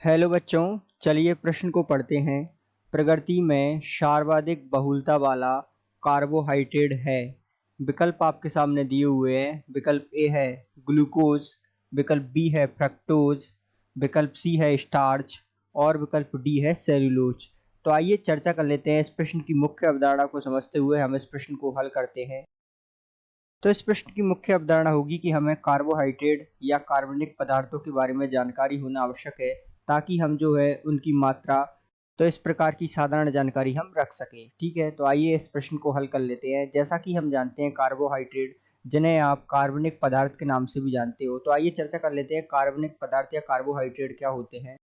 Hello बच्चों, चलिए प्रश्न को पढ़ते हैं। प्रकृति में सर्वाधिक बहुलता वाला कार्बोहाइड्रेट है। विकल्प आपके सामने दिए हुए हैं। विकल्प ए है ग्लूकोज, विकल्प बी है फ्रक्टोज, विकल्प सी है स्टार्च और विकल्प डी है सेल्यूलोज। तो आइए चर्चा कर लेते हैं। इस प्रश्न की मुख्य अवधारणा को समझते हुए हम इस प्रश्न को हल करते हैं। तो इस प्रश्न की मुख्य अवधारणा होगी कि हमें कार्बोहाइड्रेट या कार्बनिक पदार्थों के बारे में जानकारी होना आवश्यक है, ताकि हम जो है उनकी मात्रा, तो इस प्रकार की साधारण जानकारी हम रख सकें। ठीक है, तो आइए इस प्रश्न को हल कर लेते हैं। जैसा कि हम जानते हैं कार्बोहाइड्रेट, जिन्हें आप कार्बनिक पदार्थ के नाम से भी जानते हो, तो आइए चर्चा कर लेते हैं कार्बनिक पदार्थ या कार्बोहाइड्रेट क्या होते हैं।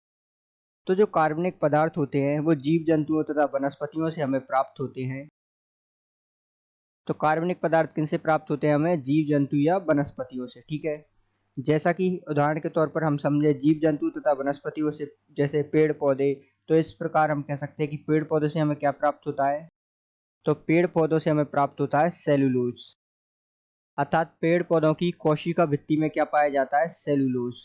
तो जो कार्बनिक पदार्थ होते हैं वो जीव जंतुओं तथा वनस्पतियों से हमें प्राप्त होते हैं। तो कार्बनिक पदार्थ किनसे प्राप्त होते हैं? हमें जीव जंतु या वनस्पतियों से। ठीक है, जैसा कि उदाहरण के तौर पर हम समझे जीव जंतु तथा वनस्पतियों से, जैसे पेड़ पौधे। तो इस प्रकार हम कह सकते हैं कि पेड़ पौधों से हमें क्या प्राप्त होता है? तो पेड़ पौधों से हमें प्राप्त होता है सेलुलोज। अर्थात पेड़ पौधों की कोशिका भित्ति में क्या पाया जाता है? सेलुलोज।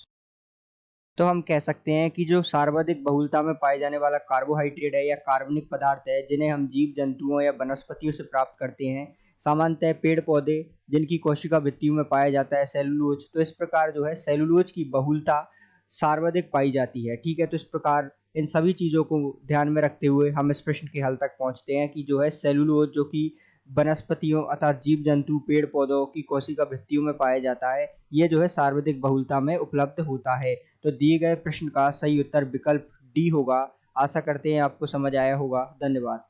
तो हम कह सकते हैं कि जो सर्वाधिक बहुलता में पाए जाने वाला कार्बोहाइड्रेट है या कार्बनिक पदार्थ है, जिन्हें हम जीव जंतुओं या वनस्पतियों से प्राप्त करते हैं, सामान्यतः पेड़ पौधे, जिनकी कोशिका भित्तियों में पाया जाता है सेलुलोज। तो इस प्रकार जो है सेलुलोज की बहुलता सर्वाधिक पाई जाती है। ठीक है, तो इस प्रकार इन सभी चीज़ों को ध्यान में रखते हुए हम इस प्रश्न के हल तक पहुंचते हैं कि जो है सेलुलोज, जो कि वनस्पतियों अर्थात जीव जंतु पेड़ पौधों की कोशिका भित्तियों में पाया जाता है, ये जो है सर्वाधिक बहुलता में उपलब्ध होता है। तो दिए गए प्रश्न का सही उत्तर विकल्प डी होगा। आशा करते हैं आपको समझ आया होगा। धन्यवाद।